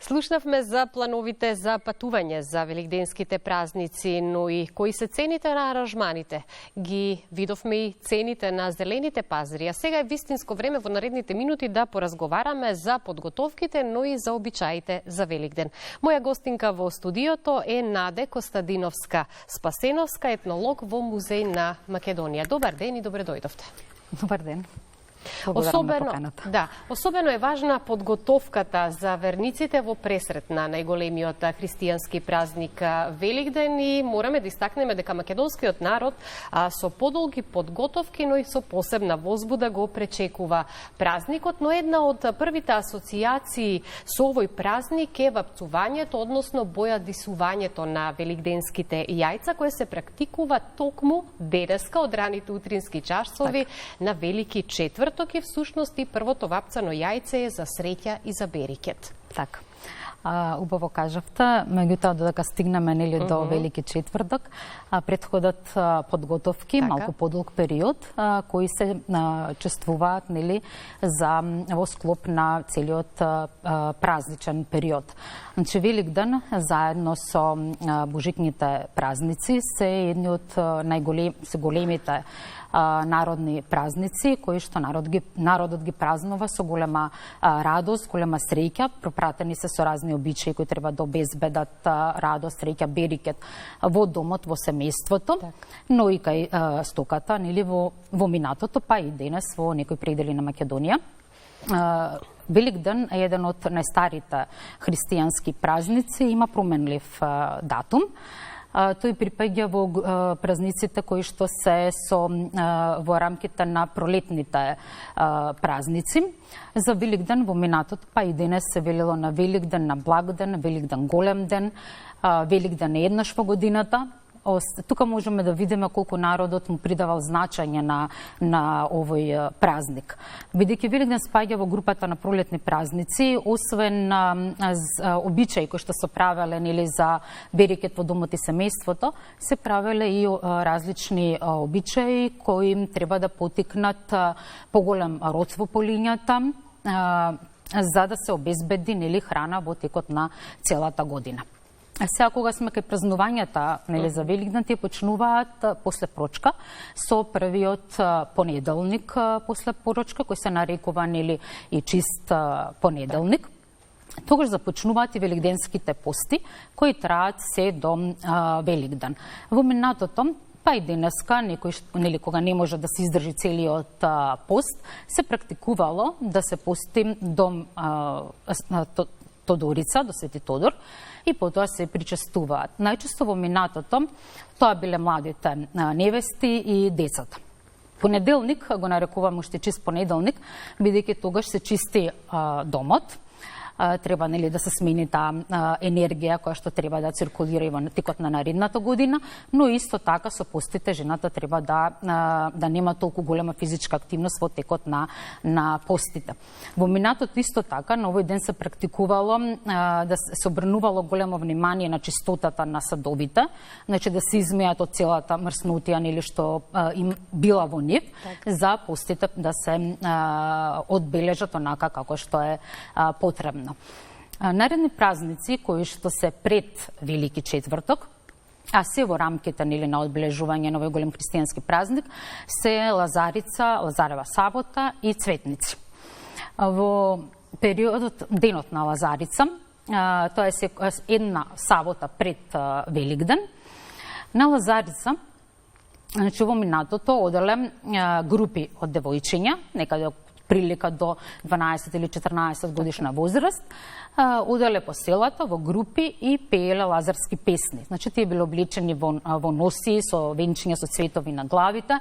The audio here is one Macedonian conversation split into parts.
Слушнавме за плановите за патување за великденските празници, но и кои се цените на аранжманите. Ги видовме и цените на зелените пазари, а сега е вистинско време во наредните минути да поразговараме за подготовките, но и за обичаите за Великден. Моја гостинка во студиото е Наде Костадиновска-Спасеновска, етнолог во Музеј на Македонија. Добар ден и добре дојдовте. Добар ден. Особено е важна подготовката за верниците во пресрет на најголемиот христијански празник Великден и мораме да истакнеме дека македонскиот народ со подолги подготовки, но и со посебна возбуда го пречекува празникот, но една од првите асоциации со овој празник е вапцувањето, односно бојадисувањето на великденските јајца, кое се практикува токму денеска од раните утрински часови на Велики четврток и всушност и првото вапцано јајце е за среќа и за берикет. Така. Убаво кажавте, меѓутоа додека стигнеме до Велики четврток, претходат подготовки, малку подолг период, кои се чествуваат во склоп на целиот празничен период. Значи Великден заедно со божикните празници се едни од големите народни празници, кои што народот ги празнува со голема радост, голема среќа, пропратени се со разни обичаи кои треба да обезбедат радост, среќа, берикет во домот, во семејството, но и кај стоката, во минатото, па и денес во некои предели на Македонија. Великден е еден од најстарите христијански празници, има променлив датум. Тој припаѓа во празниците кои што се во рамките на пролетните празници. За Великден во минатото, па и денес се велело на Великден, на Благоден, Великден голем ден, Великден еднаш во годината. Тука можеме да видиме колку народот му придавал значење на овој празник. Бидејќи Великден спаѓа во групата на пролетни празници, освен обичаи кои што се правеле за берикет во домот и семејството, се правеле и различни обичаи кои им треба да потикнат поголем род во полињата, за да се обезбеди храна во текот на целата година. Сега кога сме кај празнувањата за Великден, тие почнуваат после прочка со првиот понеделник после порочка, кој се нарекува и чист понеделник. Тогаш започнуваат и великденските пости, кои траат се до Великден. Во минатото, па и денеска, кога не може да се издржи целиот пост, се практикувало да се пости до Тодорица, до Свети Тодор, и потоа се причестуваат. Најчесто во минатото тоа биле младите невести и децата. Понеделник го нарекуваме уште чист понеделник, бидејќи тогаш се чисти домот. Треба да се смени таа енергија која што треба да циркулира и во текот на наредната година, но исто така со постите жената треба да нема толку голема физичка активност во текот на постите. Во минатото исто така на овој ден се практикувало да се обрнувало големо внимание на чистотата на садовите, значи да се измеат од целата мрснотија што им била во нив, за постите да се одбележат онака како што е потребно. Наредни празници кои што се пред Велики четврток, а се во рамките на одбележување на овој голем христијански празник, се Лазарица, Лазарева сабота и Цветници. Во периодот денот на Лазарица, тоа е една сабота пред Великден, на Лазарица, значи во минатото оделе групи од девојчиња, некаде прилика до 12 или 14 годишна возраст, оделе по селата во групи и пееле лазарски песни. Значи, тие биле облечени во носи, со венчиња со цветови на главите,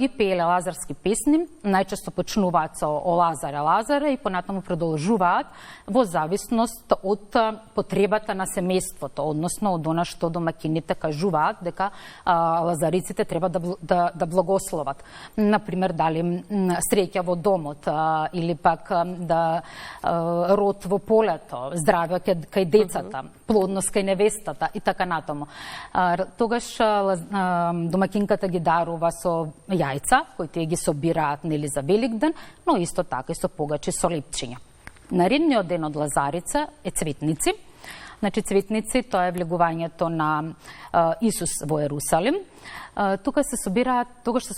и пееле лазарски песни, најчесто почнуваат со О Лазаре, Лазаре и понатаму продолжуваат во зависност од потребата на семејството, односно од она што домакините кажуваат дека лазариците треба да благословат. Например, дали среќа во домот, или пак род во полето, здравје кај децата, плодност кај невестата и така натаму. Тогаш домакинката ги дарува со јајца, кои тие ги собираат за Великден, но исто така и со погачи со лепчиња. Наредниот ден од Лазарица е Цветници. Значи, Цветници, тоа е влегувањето на Исус во Ерусалим. Тогаш се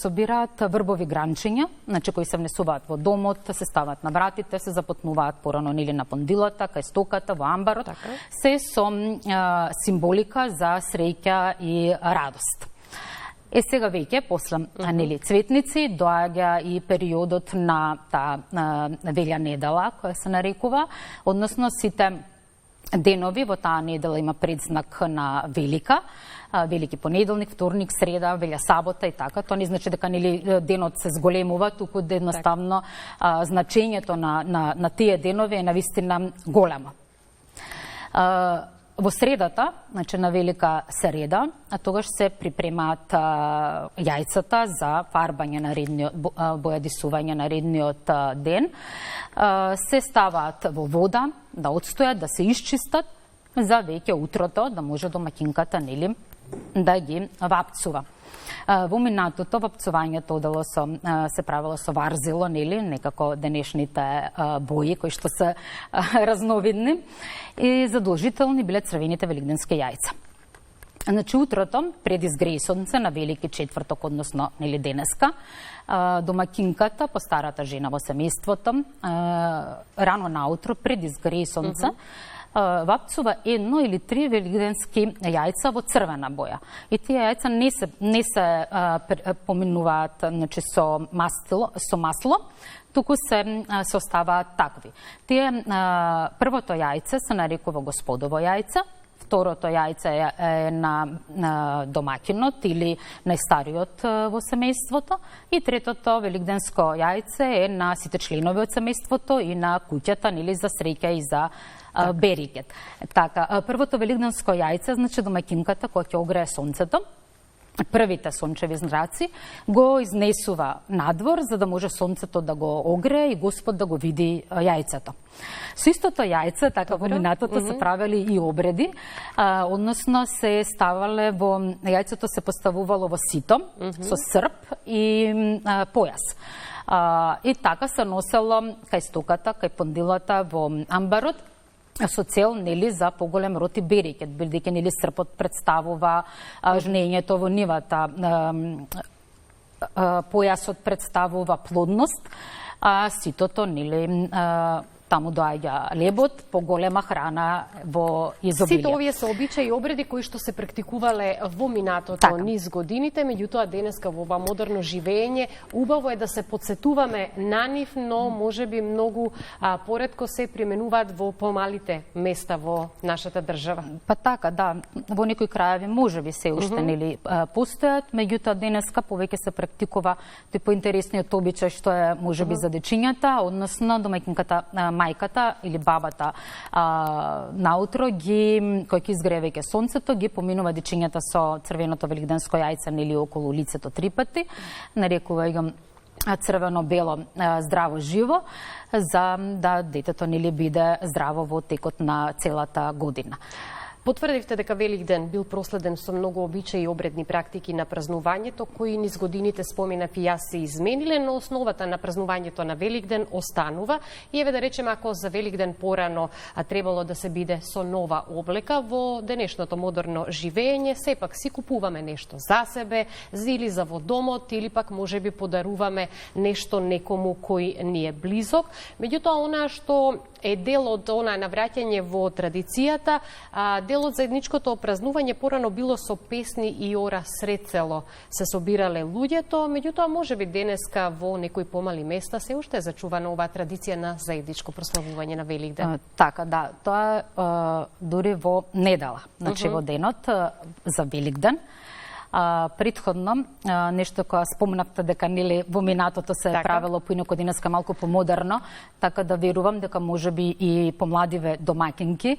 собираат врбови гранчиња, значи кои се внесуваат во домот, се стават на вратите, се запотнуваат порано нели на пондилата, кај стоката, во амбарот, се со символика за среќа и радост. Сега веќе, после нели Цветници, доаѓа и периодот на таа Велја недела, која се нарекува, односно сите денови во таа недела има предзнак на велика, велики понеделник, вторник, среда, велја сабота и така. Тоа не значи дека нели денот се зголемува, туку едноставно значењето на тие денови е навистина големо. Во средата, значи на Велика Среда, тогаш се припремаат јајцата за фарбање на редниот, бојадисување на редниот ден. Се ставаат во вода, да отстојат, да се исчистат, за веќе утрото да може домаќинката нели да ги вапцува. Во минатото вапцувањето се правило со варзело, нели, некако денешните бои кои што се разновидни, и задолжителни биле црвените великденски јајца. Значи, утрото, пред изгреј сонце на Велики четврток, односно нели денеска, домаќинката, постарата жена во семејството, рано наутро, пред изгреј сонце, вапцува 1 или 3 великденски јајца во црвена боја. И тие јајца не се поминуваат, значи, со масло, туку се оставаат такви. Тие првото јајце се нарекува Господово јајце, второто јајце е на домаќинот или најстариот во семејството, и третото великденско јајце е на сите членови од семејството и на куќата, нели, за среќа и за берикет. Така, првото великденско јајце, значи домаќинката која ќе огрее сонцето, првите сончеви зраци го изнесува надвор за да може сонцето да го огрее и Господ да го види јајцето. Со истото јајце, така во минатото се правели и обреди, односно се ставале јајцето се поставувало во сито со срп и појас. И така се носело кај стоката, кај пондилата, во амбарот, со цел, нели, за поголем род и берекет, бидејќи, нели, српот представува жнењето во нивата, појасот представува плодност, а ситото, нели, таму доаѓа лебот, поголема храна во изобилие. Сите овие се обичаи и обреди кои што се практикувале во минатото низ годините, меѓутоа денеска во ова модерно живење убаво е да се потсетуваме на нив, но можеби многу поретко се применуваат во помалите места во нашата држава. Па така, да, во некои крајеви можеби се уште нели постојат, меѓутоа денеска повеќе се практикува тој поинтересниот обичај што е можеби за дечињата, односно домаќинката, мајката или бабата наутро кој ќе изгрее веќе сонцето, ги поминува дечињата со црвеното великденско јајце, нели, околу лицето 3 пати, нарекува ги црвено-бело здраво живо, за да детето, нели, биде здраво во текот на целата година. Потврдивте дека Великден бил проследен со многу обичаи и обредни практики на празнувањето, кои низ годините, споменав и јас, се измениле, но основата на празнувањето на Великден останува. И еве да речеме, ако за Великден порано требало да се биде со нова облека, во денешното модерно живење сепак си купуваме нешто за себе, или за во домот, или пак можеби подаруваме нешто некому кој ни е близок. Меѓутоа, она што е дел од она навраќање во традицијата, дел од заедничкото празнување порано било со песни и ора сред село се собирале луѓето, меѓутоа можеби денеска во некои помали места се уште е зачувана оваа традиција на заедничко прославување на Великден. Така, да, тоа дури во недела, значи во денот за Великден. Претходно, нешто која спомнавте дека, нели, во минатото се правило поинаку, денеска малку помодерно, така да верувам дека можеби и помладиве домаќинки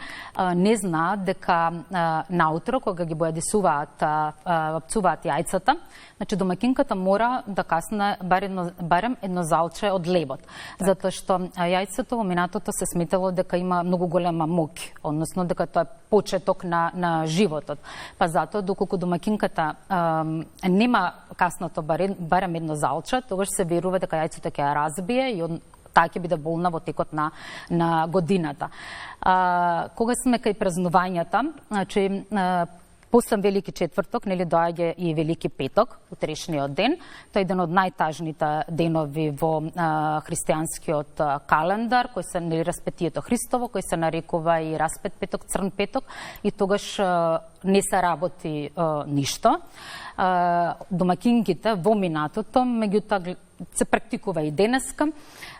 не знаат дека наутро, кога ги бојадисуваат, вапцуваат јајцата, значи домаќинката мора да касне барем едно залче од лебот, затоа што јајцето во минатото се сметало дека има многу голема моќ, односно дека тоа е почеток на животот. Па затоа, доколку домаќинката нема касното барем едно залче, тогаш се верува дека јајцето ќе ја разбие и таа ќе биде болна во текот на годината. Кога сме кај празнувањата, значи после Велики четврток, нели, доаѓа и Велики петок, утрешниот ден. Тој е еден од најтажните денови во христијанскиот календар, кој се, нели, распетието Христово, кој се нарекува и Распет петок, Црн петок, и тогаш не се работи ништо. Домакинките во минатото, меѓутоа се практикува и денеска,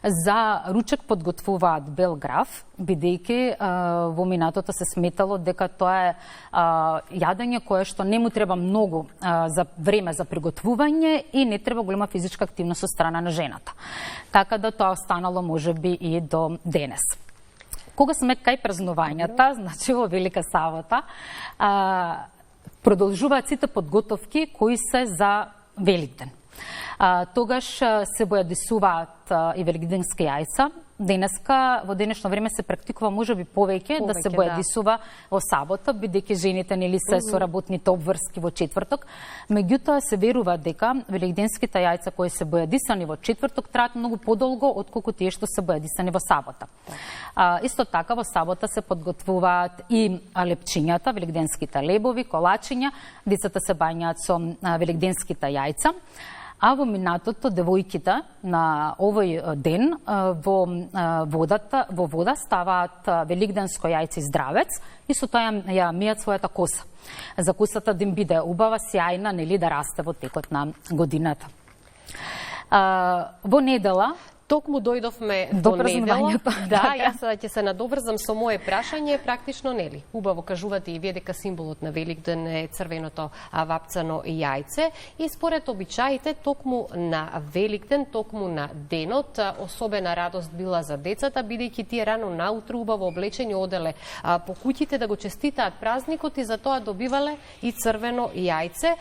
за ручек подготвуваат бел граф, бидејќи во минатото се сметало дека тоа е јадење кое што не му треба многу за време за приготвување и не треба голема физичка активност од страна на жената. Така да тоа останало можеби и до денес. Кога сме кај празнувањата, значи во Велика Сабота, продолжуваат сите подготовки кои се за Великден. Тогаш се бојадисуваат и великденски јајца. Денеска, во денешно време се практикува можеби повеќе да се бојадисува во сабота, бидејќи жените нели се со работните обврски во четврток. Меѓутоа се верува дека великденските јајца кои се бојадисани во четврток траат многу подолго отколку тие што се бојадисани во сабота. Исто така во сабота се подготвуваат и лепчињата, великденските лебови, колачиња, децата се бањаат со великденските јајца. А во минатото девојките на овој ден во вода ставаат великденско јајце и здравец и со тоа ја мијат својата коса. За косата да им биде убава, сјајна, нели, да расте во текот на годината. Во недела токму дојдовме до празнувањето. Да, јас ќе се надоврзам со мое прашање, практично нели. Убаво кажувате и вие дека символот на Великден е црвеното вапцано јајце и според обичаите токму на Великден, токму на денот, особена радост била за децата, бидејќи тие рано наутру убаво облечени оделе по куќите да го честитаат празникот и за тоа добивале и црвено јајце,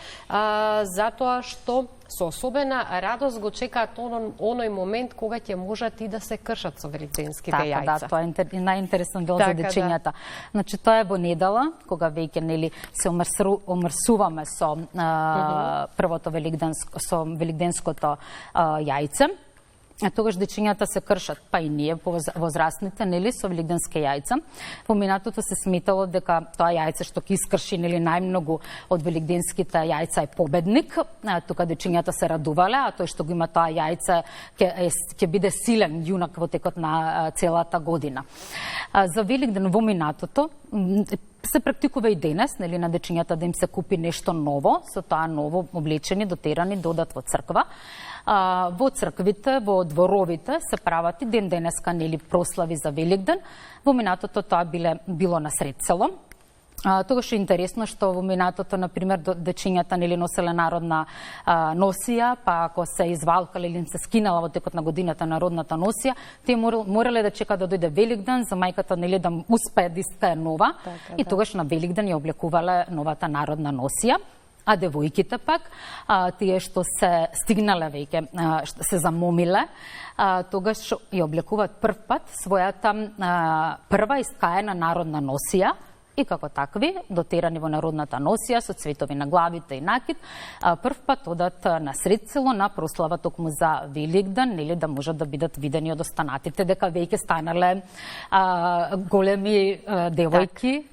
затоа што со особена радост го чекаат оној момент кога ќе можат и да се кршат со великденските јајца. Да, тоа е најинтересно дел за дечињата. Значи тоа е во недела, кога веќе нели се омрсуваме со првото великденското јајце. Тогаш дечињата се кршат, па и ние возрастните, нели, со великденски јајца. Во минатото се сметало дека тоа јајце што ќе искрши нели најмногу од великденските јајца е победник. Тука дечињата се радувале, а тој што го има тоа јајце ќе биде силен јунак во текот на целата година. За Великден во минатото се практикува и денес, нели, на дечињата да им се купи нешто ново, со тоа ново облечени, дотерани, додат во црква. Во црквите, во дворовите се прават и ден денеска, нели, прослави за Великден. Во минатото тоа било на сред село. Тогаш е интересно што во минатото, например, дечињата нели носеле народна носија, па ако се извалкале или им се скинала во текот на годината народната носија, тие морале да чекаат да дојде Великден за мајката нели да успее да искае нова, и тогаш на Великден ја облекувале новата народна носија. А девојките пак, тие што се стигнале веќе, се замомиле, тогаш ја облекуваат прв пат својата прва искаена народна носија, и како такви, дотерани во народната носија со цветови на главите и накид, прв пат одат на сред село на прослава токму за Великден, нели да можат да бидат видени од останатите дека веќе станале големи девојки,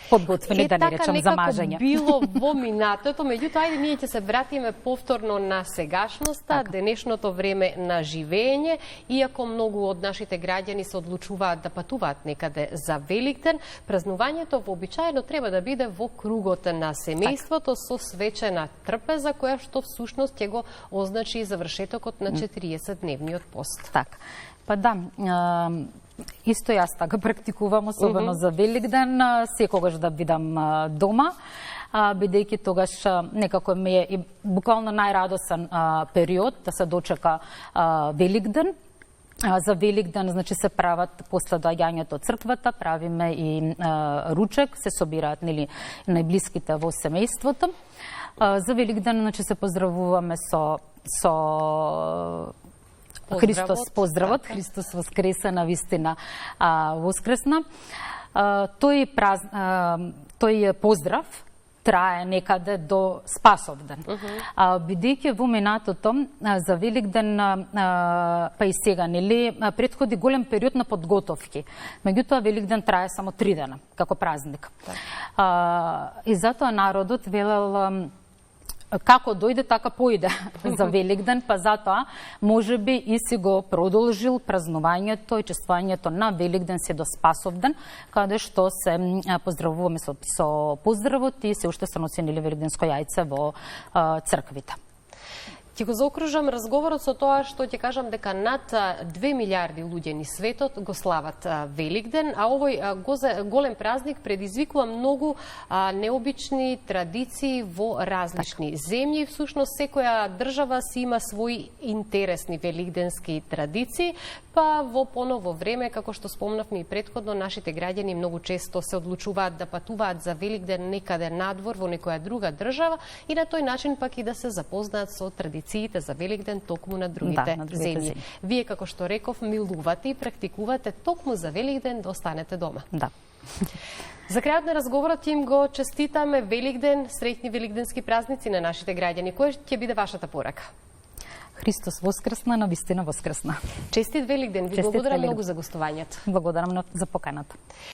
подготвени, да не речам, за мажење. Било во минатото, меѓутоа, ајде ние ќе се вратиме повторно на сегашноста, денешното време на живење, иако многу од нашите граѓани се одлучуваат да патуваат некаде за Великден, празнувањето вообичаено треба да биде во кругот на семејството со свечена трпеза, која што всушност ќе го означи и завршетокот на 40-дневниот пост. Така. Па да, исто јас така практикувам, особено за Великден, секогаш да бидам дома, бидејќи тогаш некако ми е и буквално најрадосен период да се дочека Великден. За Великден, значи, се прават после доаѓањето од црквата, правиме и ручек, се собираат нели најблиските во семејството. За Великден, значи, се поздравуваме со Христос поздравот, Христос воскресе, навистина воскресна. Тој поздрав трае некаде до Спасовден. Бидејќи во минатото за Великден, па и сега, нели, претходи голем период на подготовки. Меѓутоа Великден трае само 3 дена како празник. И затоа народот велел како дојде, така поиде за Великден, па затоа може би и си го продолжил празнувањето и чествувањето на Великден се до Спасовден, каде што се поздравуваме со поздравот и се уште се носи великденско јајце во црквите. Ќе го заокружам разговорот со тоа што ќе кажам дека над 2 милиарди луѓе ни светот го слават Великден, а овој голем празник предизвикува многу необични традиции во различни земји. Всушност секоја држава си има свои интересни великденски традиции, па во поново време, како што спомнавме и претходно, нашите граѓани многу често се одлучуваат да патуваат за Великден некаде надвор во некоја друга држава и на тој начин пак и да се запознаат со традициите за Великден токму на другите земји. Вие, како што реков, милувате и практикувате токму за Великден да останете дома. Да. За крајот на разговорот им го честитаме Великден, среќни великденски празници на нашите граѓани. Која ќе биде вашата порака? Христос воскресна, навистина воскресна. Честит Великден, ви благодарам многу за гостувањето. Благодарам за поканата.